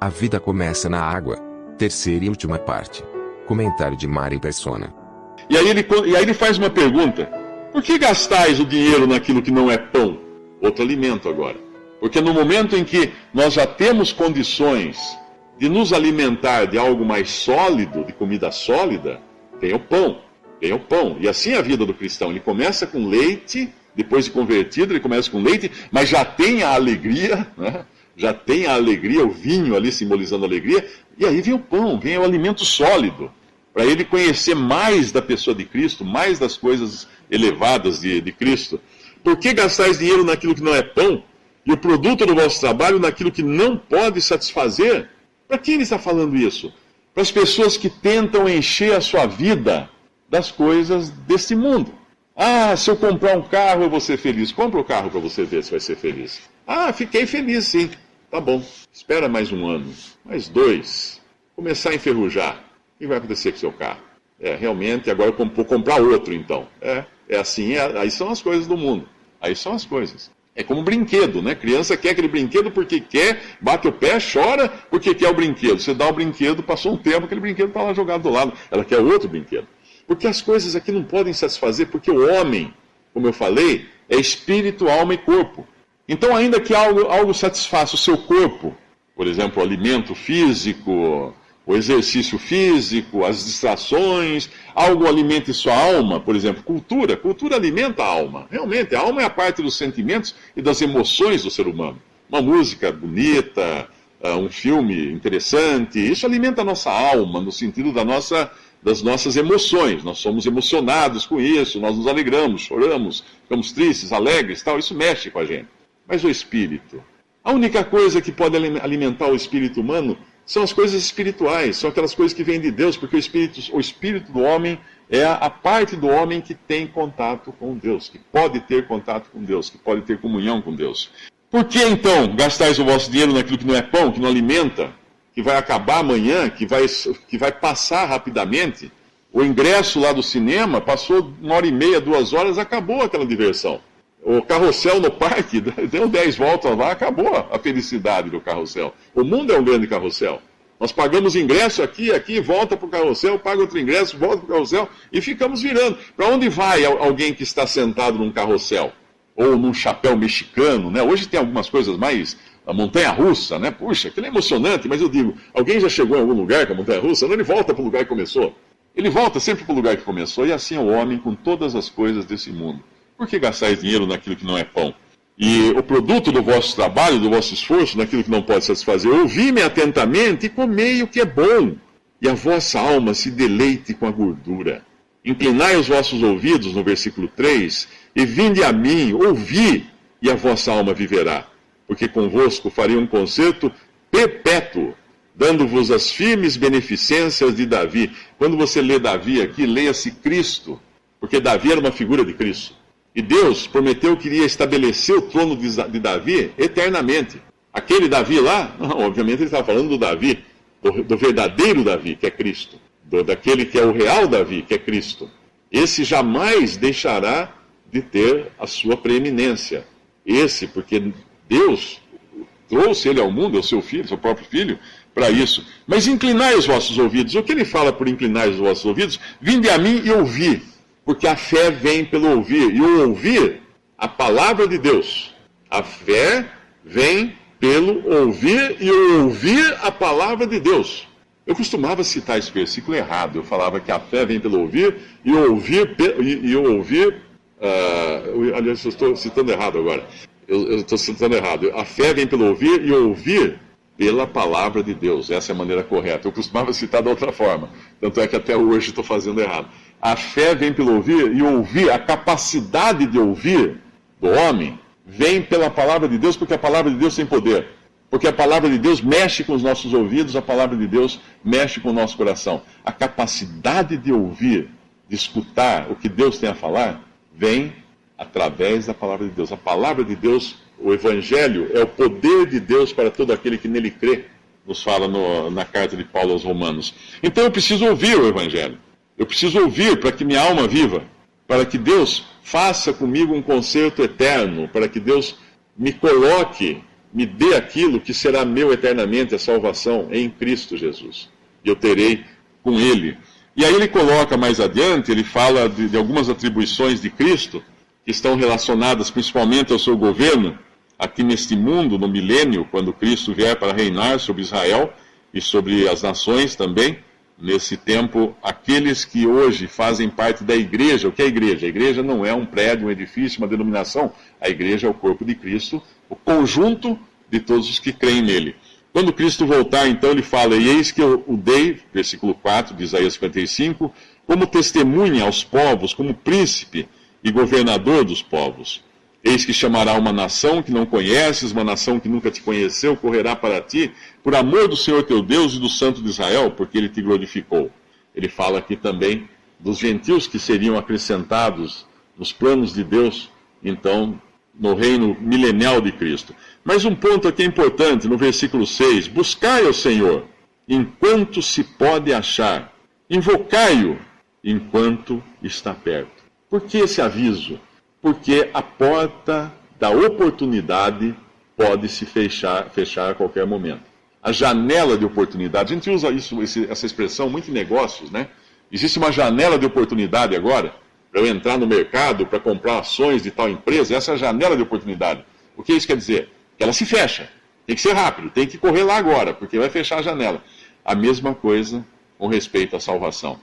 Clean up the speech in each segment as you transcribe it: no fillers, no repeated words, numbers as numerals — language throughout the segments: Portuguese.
A vida começa na água. Terceira e última parte. Comentário de Mari Persona. E aí ele faz uma pergunta: por que gastais o dinheiro naquilo que não é pão? Outro alimento agora. Porque no momento em que nós já temos condições de nos alimentar de algo mais sólido, de comida sólida, tem o pão. Tem o pão. E assim é a vida do cristão. Ele começa com leite, depois de convertido, ele começa com leite, mas já tem a alegria, né? Já tem a alegria, o vinho ali simbolizando a alegria, e aí vem o pão, vem o alimento sólido, para ele conhecer mais da pessoa de Cristo, mais das coisas elevadas de Cristo. Por que gastais dinheiro naquilo que não é pão, e o produto do vosso trabalho naquilo que não pode satisfazer? Para quem ele está falando isso? Para as pessoas que tentam encher a sua vida das coisas deste mundo. Ah, se eu comprar um carro eu vou ser feliz. Compra o carro para você ver se vai ser feliz. Ah, fiquei feliz sim. Tá bom, espera mais um ano, mais 2. Começar a enferrujar. O que vai acontecer com o seu carro? Realmente, agora eu vou comprar outro então. É assim, aí são as coisas do mundo. Aí são as coisas. É como brinquedo, né? Criança quer aquele brinquedo porque quer, bate o pé, chora porque quer o brinquedo. Você dá o brinquedo, passou um tempo, aquele brinquedo está lá jogado do lado. Ela quer outro brinquedo. Porque as coisas aqui não podem satisfazer, porque o homem, como eu falei, é espírito, alma e corpo. Então, ainda que algo satisfaça o seu corpo, por exemplo, o alimento físico, o exercício físico, as distrações, algo alimente sua alma, por exemplo, cultura. Cultura alimenta a alma. Realmente, a alma é a parte dos sentimentos e das emoções do ser humano. Uma música bonita, um filme interessante, isso alimenta a nossa alma, no sentido das nossas emoções. Nós somos emocionados com isso, nós nos alegramos, choramos, ficamos tristes, alegres, tal. Isso mexe com a gente. Mas o espírito? A única coisa que pode alimentar o espírito humano são as coisas espirituais, são aquelas coisas que vêm de Deus, porque o espírito do homem é a parte do homem que tem contato com Deus, que pode ter contato com Deus, que pode ter comunhão com Deus. Por que então gastais o vosso dinheiro naquilo que não é pão, que não alimenta, que vai acabar amanhã, que vai passar rapidamente? O ingresso lá do cinema passou 1h30, 2 horas, acabou aquela diversão. O carrossel no parque, deu 10 voltas lá, acabou a felicidade do carrossel. O mundo é um grande carrossel. Nós pagamos ingresso aqui, volta para o carrossel, paga outro ingresso, volta para o carrossel e ficamos virando. Para onde vai alguém que está sentado num carrossel? Ou num chapéu mexicano, né? Hoje tem algumas coisas mais... A montanha-russa, né? Puxa, aquilo é emocionante, mas eu digo, alguém já chegou em algum lugar com a montanha-russa? Não, ele volta para o lugar que começou. Ele volta sempre para o lugar que começou, e assim é o homem com todas as coisas desse mundo. Por que gastais dinheiro naquilo que não é pão? E o produto do vosso trabalho, do vosso esforço, naquilo que não pode satisfazer? Ouvi-me atentamente e comei o que é bom, e a vossa alma se deleite com a gordura. Inclinai os vossos ouvidos, no versículo 3, e vinde a mim, ouvi, e a vossa alma viverá. Porque convosco farei um concerto perpétuo, dando-vos as firmes beneficências de Davi. Quando você lê Davi aqui, leia-se Cristo, porque Davi era uma figura de Cristo. E Deus prometeu que iria estabelecer o trono de Davi eternamente. Aquele Davi lá, não, obviamente ele está falando do Davi, do verdadeiro Davi, que é Cristo. Daquele que é o real Davi, que é Cristo. Esse jamais deixará de ter a sua preeminência. Porque Deus trouxe ele ao mundo, é o seu filho, seu próprio filho, para isso. Mas inclinai os vossos ouvidos. O que ele fala por inclinar os vossos ouvidos? Vinde a mim e ouvi. Porque a fé vem pelo ouvir. E o ouvir, a palavra de Deus. A fé vem pelo ouvir e o ouvir a palavra de Deus. Eu costumava citar esse versículo errado. Eu falava que a fé vem pelo ouvir e o ouvir... aliás, eu estou citando errado agora. Eu estou citando errado. A fé vem pelo ouvir e ouvir pela palavra de Deus. Essa é a maneira correta. Eu costumava citar de outra forma. Tanto é que até hoje estou fazendo errado. A fé vem pelo ouvir e ouvir, a capacidade de ouvir do homem vem pela palavra de Deus, porque a palavra de Deus tem poder. Porque a palavra de Deus mexe com os nossos ouvidos, a palavra de Deus mexe com o nosso coração. A capacidade de ouvir, de escutar o que Deus tem a falar, vem através da palavra de Deus. A palavra de Deus, o Evangelho, é o poder de Deus para todo aquele que nele crê, nos fala na carta de Paulo aos Romanos. Então eu preciso ouvir o Evangelho. Eu preciso ouvir para que minha alma viva, para que Deus faça comigo um concerto eterno, para que Deus me coloque me dê aquilo que será meu eternamente, a salvação em Cristo Jesus. E eu terei com Ele. E aí ele coloca mais adiante, ele fala de algumas atribuições de Cristo, que estão relacionadas principalmente ao seu governo, aqui neste mundo, no milênio, quando Cristo vier para reinar sobre Israel e sobre as nações também. Nesse tempo, aqueles que hoje fazem parte da igreja. O que é a igreja? A igreja não é um prédio, um edifício, uma denominação. A igreja é o corpo de Cristo, o conjunto de todos os que creem nele. Quando Cristo voltar, então, ele fala: e eis que eu o dei, versículo 4 de Isaías 55, como testemunha aos povos, como príncipe e governador dos povos. Eis que chamará uma nação que não conheces, uma nação que nunca te conheceu, correrá para ti, por amor do Senhor teu Deus e do Santo de Israel, porque ele te glorificou. Ele fala aqui também dos gentios que seriam acrescentados nos planos de Deus, então, no reino milenial de Cristo. Mas um ponto aqui importante, no versículo 6, buscai ao Senhor, enquanto se pode achar, invocai-o, enquanto está perto. Por que esse aviso? Porque a porta da oportunidade pode se fechar a qualquer momento. A janela de oportunidade, a gente usa essa expressão muito em negócios, né? Existe uma janela de oportunidade agora, para eu entrar no mercado, para comprar ações de tal empresa, essa é a janela de oportunidade. O que isso quer dizer? Que ela se fecha. Tem que ser rápido, tem que correr lá agora, porque vai fechar a janela. A mesma coisa com respeito à salvação.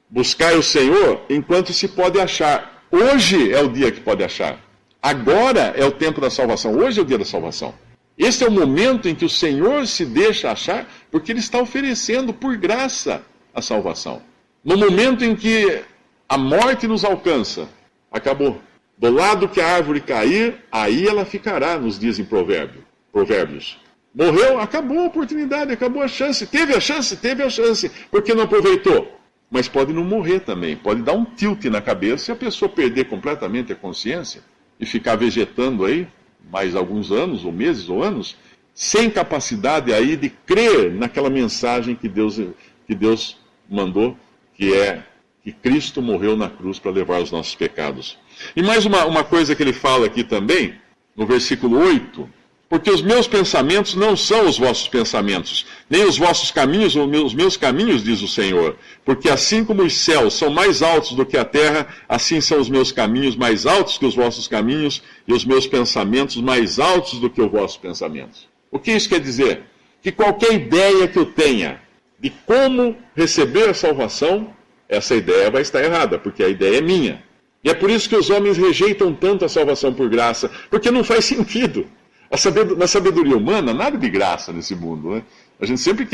Buscai o Senhor enquanto se pode achar. Hoje é o dia que pode achar. Agora é o tempo da salvação. Hoje é o dia da salvação. Esse é o momento em que o Senhor se deixa achar, porque Ele está oferecendo por graça a salvação. No momento em que a morte nos alcança, acabou. Do lado que a árvore cair, aí ela ficará, nos dizem Provérbios. Morreu, acabou a oportunidade, acabou a chance. Teve a chance, porque não aproveitou. Mas pode não morrer também, pode dar um tilt na cabeça e a pessoa perder completamente a consciência e ficar vegetando aí mais alguns anos, ou meses, ou anos, sem capacidade aí de crer naquela mensagem que Deus mandou, que é que Cristo morreu na cruz para levar os nossos pecados. E mais uma coisa que ele fala aqui também, no versículo 8, porque os meus pensamentos não são os vossos pensamentos, nem os vossos caminhos os meus caminhos, diz o Senhor. Porque assim como os céus são mais altos do que a terra, assim são os meus caminhos mais altos que os vossos caminhos, e os meus pensamentos mais altos do que os vossos pensamentos. O que isso quer dizer? Que qualquer ideia que eu tenha de como receber a salvação, essa ideia vai estar errada, porque a ideia é minha. E é por isso que os homens rejeitam tanto a salvação por graça, porque não faz sentido. Na sabedoria humana, nada de graça nesse mundo, né? A gente sempre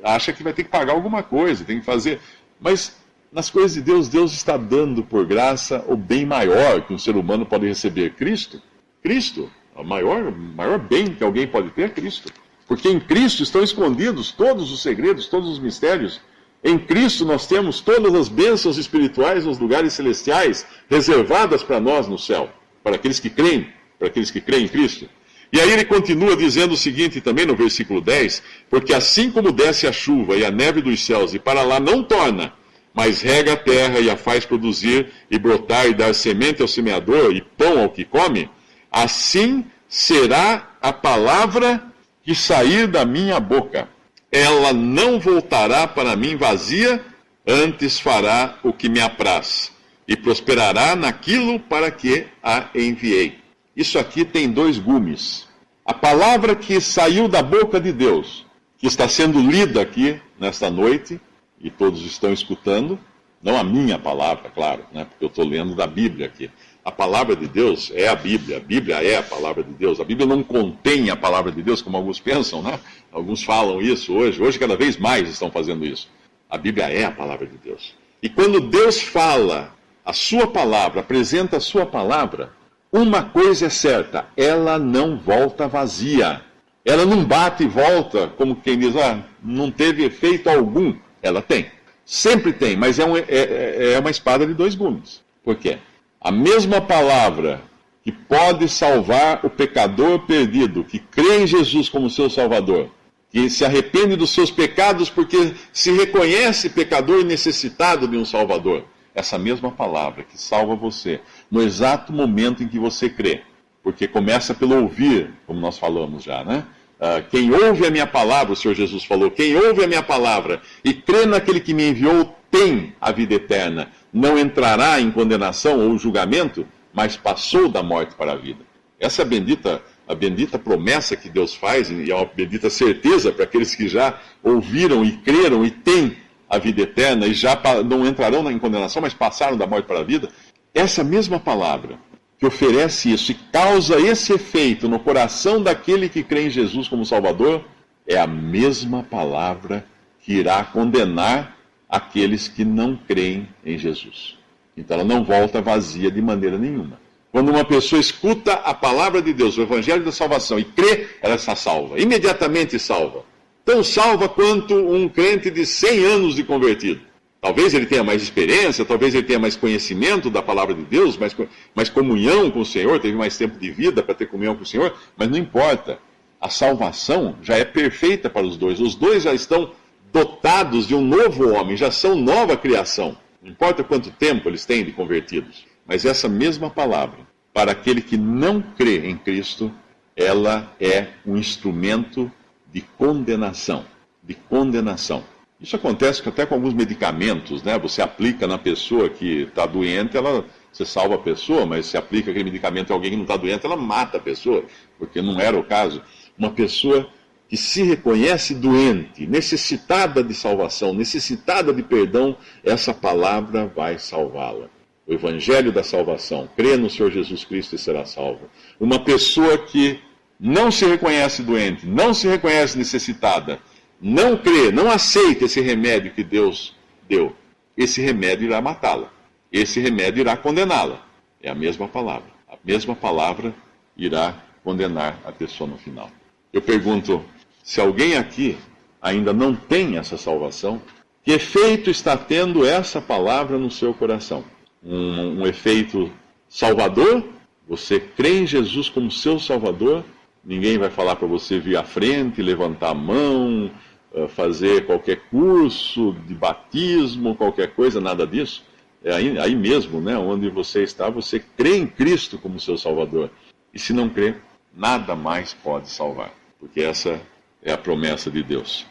acha que vai ter que pagar alguma coisa, tem que fazer. Mas nas coisas de Deus, Deus está dando por graça o bem maior que um ser humano pode receber. Cristo, o maior bem que alguém pode ter é Cristo. Porque em Cristo estão escondidos todos os segredos, todos os mistérios. Em Cristo nós temos todas as bênçãos espirituais nos lugares celestiais reservadas para nós no céu, para aqueles que creem em Cristo. E aí ele continua dizendo o seguinte também no versículo 10, porque assim como desce a chuva e a neve dos céus e para lá não torna, mas rega a terra e a faz produzir e brotar e dar semente ao semeador e pão ao que come, assim será a palavra que sair da minha boca. Ela não voltará para mim vazia, antes fará o que me apraz, e prosperará naquilo para que a enviei. Isso aqui tem dois gumes. A palavra que saiu da boca de Deus, que está sendo lida aqui nesta noite, e todos estão escutando, não a minha palavra, claro, né, porque eu estou lendo da Bíblia aqui. A palavra de Deus é a Bíblia é a palavra de Deus. A Bíblia não contém a palavra de Deus, como alguns pensam, né? Alguns falam isso hoje cada vez mais estão fazendo isso. A Bíblia é a palavra de Deus. E quando Deus fala a sua palavra, apresenta a sua palavra, uma coisa é certa, ela não volta vazia. Ela não bate e volta, como quem diz, não teve efeito algum. Ela tem. Sempre tem, mas é uma espada de dois gumes. Por quê? A mesma palavra que pode salvar o pecador perdido, que crê em Jesus como seu Salvador, que se arrepende dos seus pecados porque se reconhece pecador e necessitado de um Salvador. Essa mesma palavra que salva você, no exato momento em que você crê, porque começa pelo ouvir, como nós falamos já, né? Quem ouve a minha palavra, o Senhor Jesus falou, quem ouve a minha palavra e crê naquele que me enviou tem a vida eterna, não entrará em condenação ou julgamento, mas passou da morte para a vida. Essa é a bendita promessa que Deus faz, e é uma bendita certeza para aqueles que já ouviram e creram e têm a vida eterna e já não entrarão em condenação, mas passaram da morte para a vida. Essa mesma palavra que oferece isso e causa esse efeito no coração daquele que crê em Jesus como Salvador, é a mesma palavra que irá condenar aqueles que não creem em Jesus. Então ela não volta vazia de maneira nenhuma. Quando uma pessoa escuta a palavra de Deus, o Evangelho da salvação, e crê, ela está salva, imediatamente salva. Tão salva quanto um crente de 100 anos de convertido. Talvez ele tenha mais experiência, talvez ele tenha mais conhecimento da palavra de Deus, mais comunhão com o Senhor, teve mais tempo de vida para ter comunhão com o Senhor, mas não importa. A salvação já é perfeita para os dois. Os dois já estão dotados de um novo homem, já são nova criação. Não importa quanto tempo eles têm de convertidos. Mas essa mesma palavra, para aquele que não crê em Cristo, ela é um instrumento de condenação. De condenação. Isso acontece até com alguns medicamentos, né? Você aplica na pessoa que está doente, você salva a pessoa, mas se aplica aquele medicamento a alguém que não está doente, ela mata a pessoa, porque não era o caso. Uma pessoa que se reconhece doente, necessitada de salvação, necessitada de perdão, essa palavra vai salvá-la. O Evangelho da salvação, crê no Senhor Jesus Cristo e será salvo. Uma pessoa que não se reconhece doente, não se reconhece necessitada, não crê, não aceita esse remédio que Deus deu, esse remédio irá matá-la. Esse remédio irá condená-la. É a mesma palavra. A mesma palavra irá condenar a pessoa no final. Eu pergunto, se alguém aqui ainda não tem essa salvação, que efeito está tendo essa palavra no seu coração? Um efeito salvador? Você crê em Jesus como seu salvador? Ninguém vai falar para você vir à frente, levantar a mão, fazer qualquer curso de batismo, qualquer coisa, nada disso. É aí mesmo, né, onde você está, você crê em Cristo como seu Salvador. E se não crê, nada mais pode salvar, porque essa é a promessa de Deus.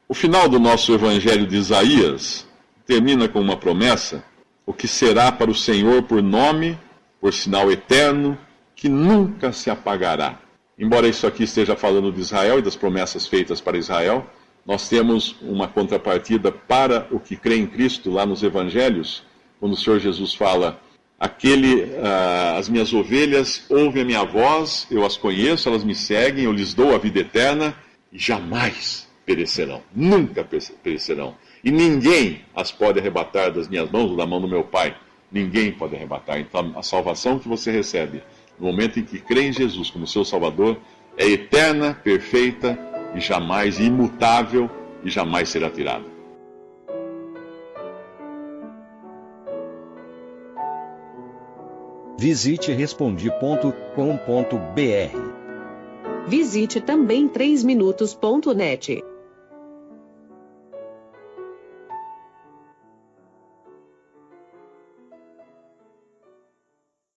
O final do nosso Evangelho de Isaías termina com uma promessa: o que será para o Senhor por nome, por sinal eterno, que nunca se apagará. Embora isso aqui esteja falando de Israel e das promessas feitas para Israel, nós temos uma contrapartida para o que crê em Cristo lá nos Evangelhos, quando o Senhor Jesus fala: as minhas ovelhas ouvem a minha voz, eu as conheço, elas me seguem, eu lhes dou a vida eterna e jamais perecerão, nunca perecerão. E ninguém as pode arrebatar das minhas mãos ou da mão do meu Pai. Ninguém pode arrebatar. Então a salvação que você recebe no momento em que crê em Jesus como seu Salvador é eterna, perfeita e jamais imutável e jamais será tirada. Visite Respondi.com.br. Visite também 3minutos.net.